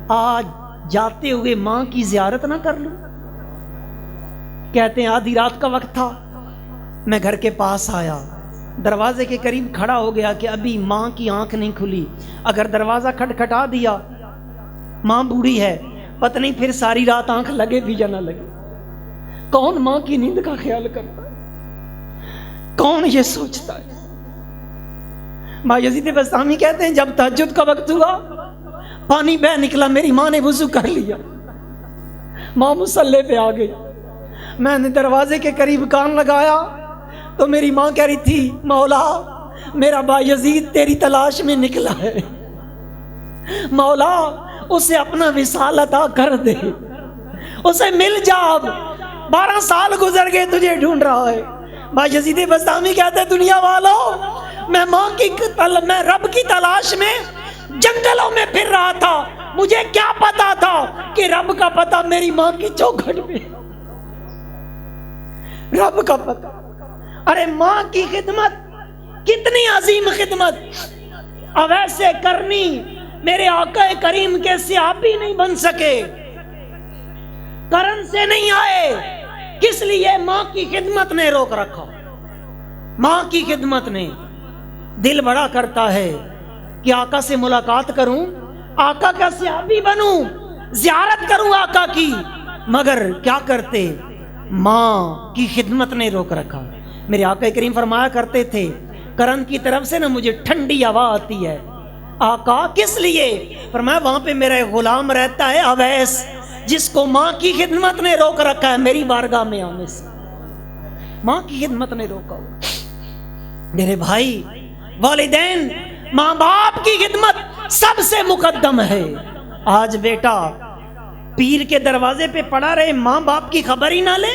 S1: آج جاتے ہوئے ماں کی زیارت نہ کر لوں. کہتے ہیں آدھی رات کا وقت تھا، میں گھر کے پاس آیا، دروازے کے قریب کھڑا ہو گیا کہ ابھی ماں کی آنکھ نہیں کھلی. اگر دروازہ کھٹکھٹا دیا، ماں بوڑھی ہے، پتہ نہیں پھر ساری رات آنکھ لگے بھی یا نہ لگے. کون ماں کی نیند کا خیال کرتا ہے؟ کون یہ سوچتا ہے؟ بایزید بسطامی کہتے ہیں جب تہجد کا وقت ہوا پانی بہ نکلا، میری ماں نے وضو کر لیا، ماں مصلی پہ آ گئی. میں نے دروازے کے قریب کان لگایا تو میری ماں کہہ رہی تھی مولا میرا بایزید تیری تلاش میں نکلا ہے، مولا اسے اپنا وصال عطا کر دے، اسے مل جا. اب 12 سال گزر گئے تجھے ڈھونڈ رہا ہے. بایزید بسطامی کہتے ہیں دنیا والوں میں میں رب کی تلاش میں جنگلوں میں پھر رہا تھا، مجھے کیا پتا تھا کہ رب کا پتہ میری ماں کی چوکھٹ میں، رب کا پتہ. ارے ماں کی خدمت کتنی عظیم خدمت، اب ایسے کرنی میرے آقا کریم کے صحابی نہیں بن سکے، کرن سے نہیں آئے. کس لیے؟ ماں کی خدمت نے روک رکھا. ماں کی خدمت نے. دل بڑا کرتا ہے کہ آقا سے ملاقات کروں، آقا کا صحابی بنوں، زیارت کروں آقا کی، مگر کیا کرتے، ماں کی خدمت نے روک رکھا۔ میرے آقا کریم فرمایا کرتے تھے کرن کی طرف سے نا مجھے ٹھنڈی ہوا آتی ہے۔ آقا کس لیے؟ فرمایا وہاں پہ میرا ایک غلام رہتا ہے اویس، جس کو ماں کی خدمت نے روک رکھا ہے میری بارگاہ میں آنے سے، ماں کی خدمت نے روکا۔ میرے بھائی، والدین، ماں باپ کی خدمت سب سے مقدم ہے۔ آج بیٹا پیر کے دروازے پہ پڑا رہے، ماں باپ کی خبر ہی نہ لے،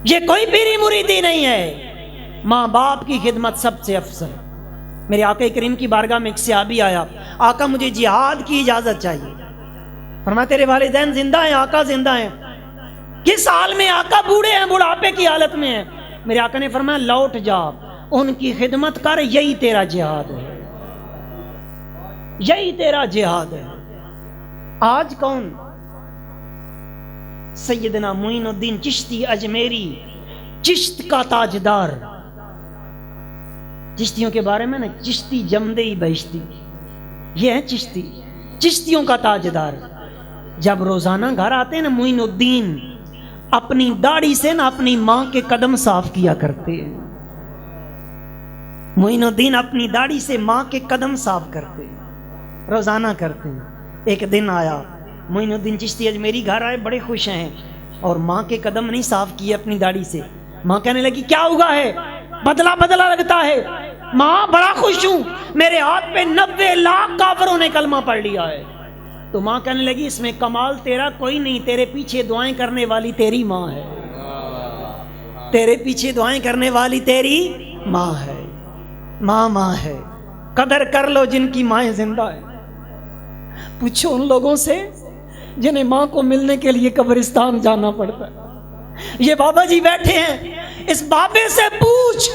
S1: یہ کوئی پیری مریدی نہیں ہے۔ ماں باپ کی خدمت سب سے افضل۔ میرے آقا کریم کی بارگاہ میں ایک صحابی آیا، آقا مجھے جہاد کی اجازت چاہیے۔ فرمایا تیرے والدین زندہ ہیں؟ آقا زندہ ہیں۔ کس حال میں؟ آقا بوڑھے ہیں، بڑھاپے کی حالت میں ہیں۔ میرے آقا نے فرمایا لوٹ جا، ان کی خدمت کر، یہی تیرا جہاد ہے، یہی تیرا جہاد ہے۔ آج کون؟ سیدنا معین الدین چشتی اجمیری، چشت کا تاجدار۔ چشتیوں کے بارے میں نا، چشتی جمدے ہی بہشتی، یہ ہے چشتی، چشتیوں کا تاجدار۔ جب روزانہ گھر آتے ہیں نا معین الدین، اپنی داڑھی سے نا اپنی ماں کے قدم صاف کیا کرتے ہیں۔ معین الدین اپنی داڑھی سے ماں کے قدم صاف کرتے ہیں، روزانہ کرتے ہیں۔ ایک دن آیا معین الدین چشتی اجمیری گھر آئے، بڑے خوش ہیں، اور ماں کے قدم نہیں صاف کیے اپنی داڑھی سے۔ ماں کہنے لگی کیا ہوا ہے، بدلا بدلا لگتا ہے؟ ماں بڑا خوش ہوں، میرے ہاتھ پہ 90 لاکھ کافروں نے کلمہ پڑھ لیا ہے۔ تو ماں کہنے لگی اس میں کمال تیرا کوئی نہیں، تیرے پیچھے دعائیں کرنے والی تیری ماں ہے، تیرے پیچھے دعائیں کرنے والی تیری ماں ہے۔ ماں ماں ہے، قدر کر لو جن کی مائیں زندہ ہیں۔ پوچھو ان لوگوں سے جنہیں ماں کو ملنے کے لیے قبرستان جانا پڑتا ہے۔ یہ بابا جی بیٹھے ہیں، اس بابے سے پوچھ،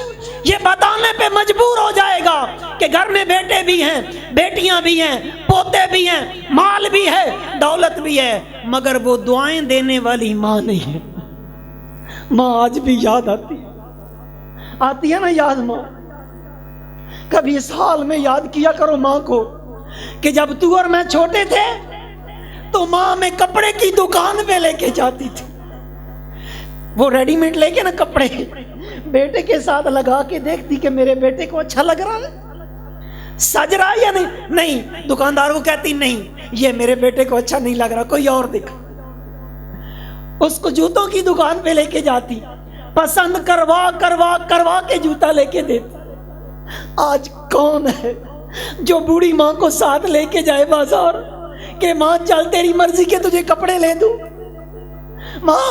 S1: یہ بتانے پہ مجبور ہو جائے گا کہ گھر میں بیٹے بھی ہیں، بیٹیاں بھی ہیں، پوتے بھی ہیں، مال بھی ہے، دولت بھی ہے، مگر وہ دعائیں دینے والی ماں نہیں ہے۔ ماں آج بھی یاد آتی ہے نا یاد ماں؟ کبھی اس حال میں یاد کیا کرو ماں کو کہ جب تو اور میں چھوٹے تھے تو ماں میں کپڑے کی دکان پہ لے کے جاتی تھی، وہ ریڈی میڈ لے کے نا کپڑے بیٹے کے ساتھ لگا کے دیکھتی کہ میرے بیٹے کو اچھا لگ رہا ہے، سج رہا ہے یا نہیں۔ دکاندار کو کہتی نہیں یہ میرے بیٹے کو اچھا نہیں لگ رہا، کوئی اور دکھا۔ اس کو جوتوں کی دکان پہ لے کے جاتی، پسند کروا کروا کروا کے جوتا لے کے دیتی۔ آج کون ہے جو بوڑھی ماں کو ساتھ لے کے جائے بازار کہ ماں چل تیری مرضی کے تجھے کپڑے لے دوں، ماں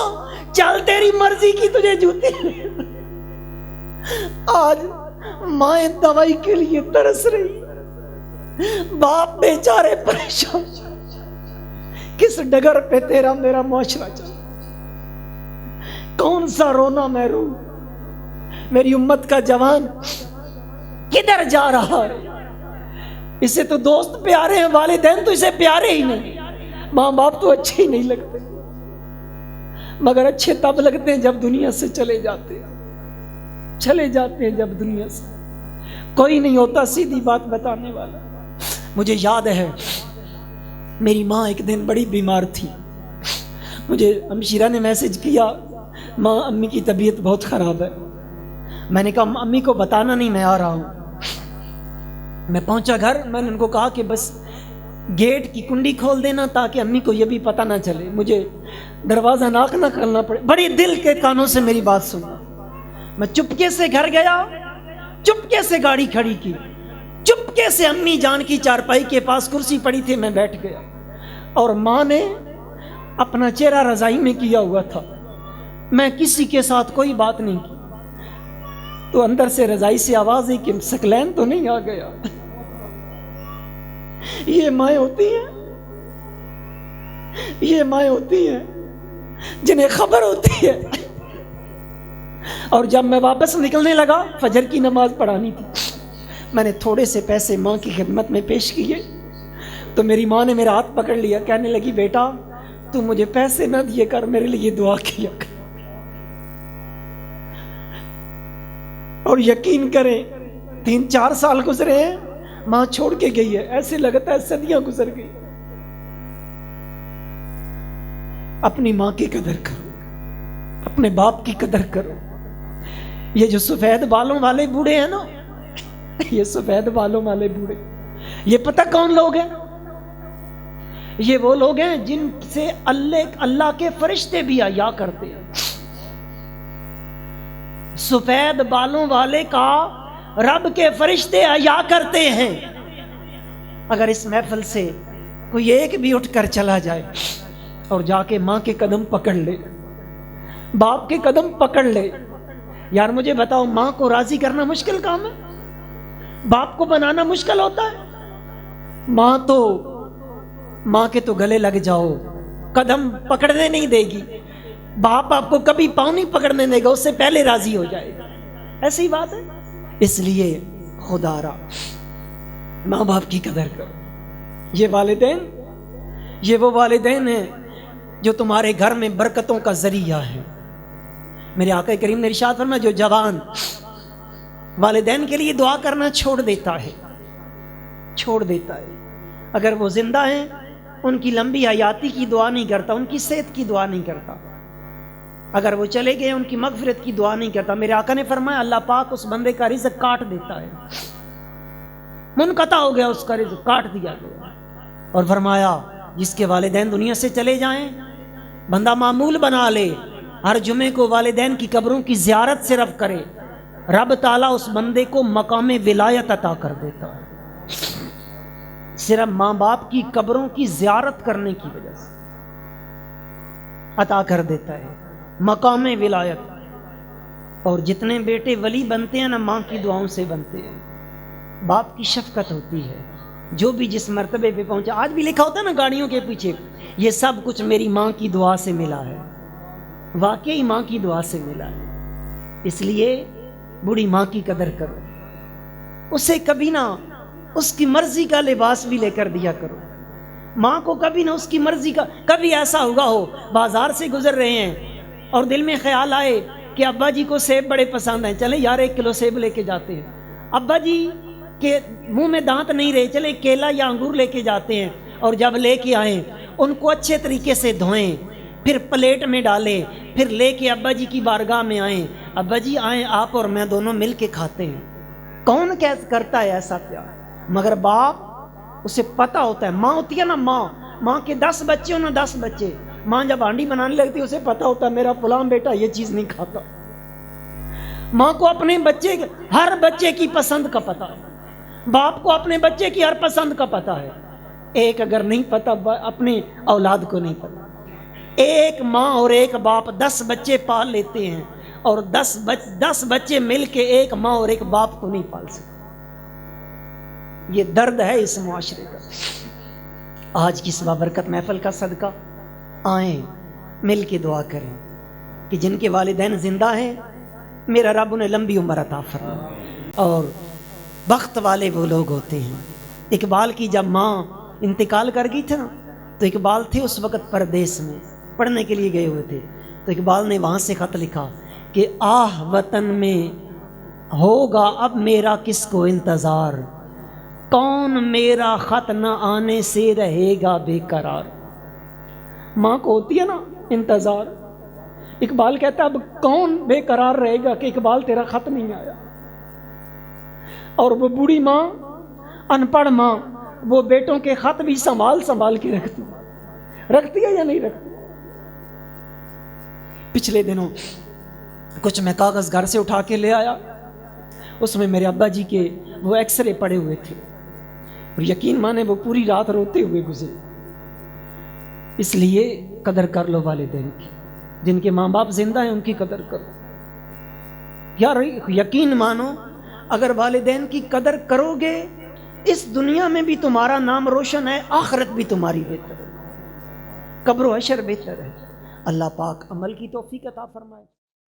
S1: چل تیری مرضی کی تجھے جوتے لے دوں۔ آج مائیں دوائی کے لیے ترس رہی، باپ بیچارے پریشان۔ کس ڈگر پہ تیرا میرا معاشرہ چل، کون سا رونا میں رو؟ میری امت کا جوان کدھر جا رہا ہے؟ اسے تو دوست پیارے ہیں، والدین تو اسے پیارے ہی نہیں، ماں باپ تو اچھے ہی نہیں لگتے، مگر اچھے تب لگتے ہیں جب دنیا سے چلے جاتے ہیں جب دنیا سے کوئی نہیں ہوتا سیدھی بات بتانے والا۔ مجھے یاد ہے میری ماں ایک دن بڑی بیمار تھی، مجھے ہمشیرہ نے میسج کیا ماں امی کی طبیعت بہت خراب ہے۔ میں نے کہا امی کو بتانا نہیں، میں آ رہا ہوں۔ میں پہنچا گھر، میں نے ان کو کہا کہ بس گیٹ کی کنڈی کھول دینا تاکہ امی کو یہ بھی پتہ نہ چلے، مجھے دروازہ ناک نہ کرنا پڑے۔ بڑی دل کے کانوں سے میری بات سننا۔ میں چپکے سے گھر گیا، چپکے سے گاڑی کھڑی کی، چپکے سے امی جان کی چارپائی کے پاس کرسی پڑی تھی، میں بیٹھ گیا، اور ماں نے اپنا چہرہ رضائی میں کیا ہوا تھا۔ میں کسی کے ساتھ کوئی بات نہیں کی، تو اندر سے رضائی سے آواز ہے کہ سکلین تو نہیں آ گیا۔ یہ مائیں ہوتی ہیں، یہ مائیں ہوتی ہیں جنہیں خبر ہوتی ہے۔ اور جب میں واپس نکلنے لگا، فجر کی نماز پڑھانی تھی، میں نے تھوڑے سے پیسے ماں کی خدمت میں پیش کیے، تو میری ماں نے میرا ہاتھ پکڑ لیا، کہنے لگی بیٹا تو مجھے پیسے نہ دیے کر، میرے لیے دعا کیا کر۔ اور یقین کریں 3-4 سال گزرے ہیں، ماں چھوڑ کے گئی ہے، ایسے لگتا ہے صدیاں گزر گئی۔ اپنی ماں کی قدر کرو، اپنے باپ کی قدر کرو۔ یہ جو سفید بالوں والے بوڑھے ہیں نا، یہ سفید بالوں والے بوڑھے، یہ پتہ کون لوگ ہیں؟ یہ وہ لوگ ہیں جن سے اللہ کے فرشتے بھی حیا کرتے ہیں۔ سفید بالوں والے کا رب کے فرشتے حیا کرتے ہیں۔ اگر اس محفل سے کوئی ایک بھی اٹھ کر چلا جائے اور جا کے ماں کے قدم پکڑ لے، باپ کے قدم پکڑ لے، یار مجھے بتاؤ، ماں کو راضی کرنا مشکل کام ہے؟ باپ کو بنانا مشکل ہوتا ہے؟ ماں کے تو گلے لگ جاؤ، قدم پکڑنے نہیں دے گی، باپ آپ کو کبھی پاؤں نہیں پکڑنے دے گا، اس سے پہلے راضی ہو جائے گا۔ ایسی بات ہے۔ اس لیے خدا را ماں باپ کی قدر کرو۔ یہ وہ والدین ہیں جو تمہارے گھر میں برکتوں کا ذریعہ ہے۔ میرے آقا کریم نے ارشاد فرمایا، جو جوان والدین کے لیے دعا کرنا چھوڑ دیتا ہے، اگر وہ زندہ ہیں ان کی لمبی حیاتی کی دعا نہیں کرتا، ان کی صحت کی دعا نہیں کرتا، اگر وہ چلے گئے ان کی مغفرت کی دعا نہیں کرتا۔ میرے آقا نے فرمایا اللہ پاک اس بندے کا رزق کاٹ دیتا ہے، منقطع ہو گیا، اس کا رزق کاٹ دیا گیا۔ اور فرمایا جس کے والدین دنیا سے چلے جائیں، بندہ معمول بنا لے، ہر جمعے کو والدین کی قبروں کی زیارت صرف کرے، رب تعالیٰ اس بندے کو مقام ولایت عطا کر دیتا ہے، صرف ماں باپ کی قبروں کی زیارت کرنے کی وجہ سے عطا کر دیتا ہے مقام ولایت۔ اور جتنے بیٹے ولی بنتے ہیں نا، ماں کی دعاؤں سے بنتے ہیں، باپ کی شفقت ہوتی ہے۔ جو بھی جس مرتبے پہ پہنچا، آج بھی لکھا ہوتا ہے نا گاڑیوں کے پیچھے، یہ سب کچھ میری ماں کی دعا سے ملا ہے، واقعی ماں کی دعا سے ملا ہے۔ اس لیے بوڑھی ماں کی قدر کرو، اسے کبھی نہ اس کی مرضی کا لباس بھی لے کر دیا کرو۔ ماں کو کبھی نہ اس کی مرضی کا، کبھی ایسا ہوا ہو بازار سے گزر رہے ہیں اور دل میں خیال آئے کہ ابا جی کو سیب بڑے پسند ہیں، چلے یار 1 کلو سیب لے کے جاتے ہیں۔ ابا جی کے منہ میں دانت نہیں رہے، چلے کیلا یا انگور لے کے جاتے ہیں، اور جب لے کے آئیں ان کو اچھے طریقے سے دھوئیں، پھر پلیٹ میں ڈالیں، پھر لے کے ابا جی کی بارگاہ میں آئیں، ابا جی آئیں آپ اور میں دونوں مل کے کھاتے ہیں۔ کون کیسے کرتا ہے ایسا پیار؟ مگر باپ، اسے پتہ ہوتا ہے، ماں ہوتی ہے نا، ماں کے 10 بچے ہو نا 10 بچے، ماں جب ہانڈی بنانے لگتی ہے اسے پتہ ہوتا ہے میرا فلاں بیٹا یہ چیز نہیں کھاتا۔ ماں کو اپنے بچے، ہر بچے کی پسند کا پتہ ہے، باپ کو اپنے بچے کی ہر پسند کا پتہ ہے۔ ایک اگر نہیں پتہ، اپنے اولاد کو نہیں پتہ۔ ایک ماں اور ایک باپ 10 بچے پال لیتے ہیں، اور 10 بچے مل کے ایک ماں اور ایک باپ کو نہیں پال سکتے۔ یہ درد ہے اس معاشرے کا۔ آج کی اس بابرکت محفل کا صدقہ، آئیں مل کے دعا کریں کہ جن کے والدین زندہ ہیں میرا رب انہیں لمبی عمر عطا فرمائے۔ اور بخت والے وہ لوگ ہوتے ہیں، اقبال کی جب ماں انتقال کر گئی تھی نا، تو اقبال تھے اس وقت پردیس میں پڑھنے کے لیے گئے ہوئے تھے، تو اقبال نے وہاں سے خط لکھا کہ آہ وطن میں ہوگا اب میرا کس کو انتظار، کون میرا خط نہ آنے سے رہے گا بے قرار۔ ماں کو ہوتی ہے نا انتظار، اقبال کہتا ہے اب کون بے قرار رہے گا کہ اقبال تیرا خط نہیں آیا۔ اور وہ بوڑھی ماں، ان پڑھ ماں، وہ بیٹوں کے خط بھی سنبھال کے رکھتی ہے یا نہیں رکھتی؟ پچھلے دنوں کچھ میں کاغذ گھر سے اٹھا کے لے آیا، اس میں میرے ابا جی کے وہ ایکس رے پڑے ہوئے تھے، اور یقین مانے وہ پوری رات روتے ہوئے گزرے۔ اس لیے قدر کر لو والدین کی، جن کے ماں باپ زندہ ہیں ان کی قدر کرو۔ یار یقین مانو، اگر والدین کی قدر کرو گے، اس دنیا میں بھی تمہارا نام روشن ہے، آخرت بھی تمہاری بہتر ہے، قبر و حشر بہتر ہے۔ اللہ پاک عمل کی توفیق عطا فرمائے۔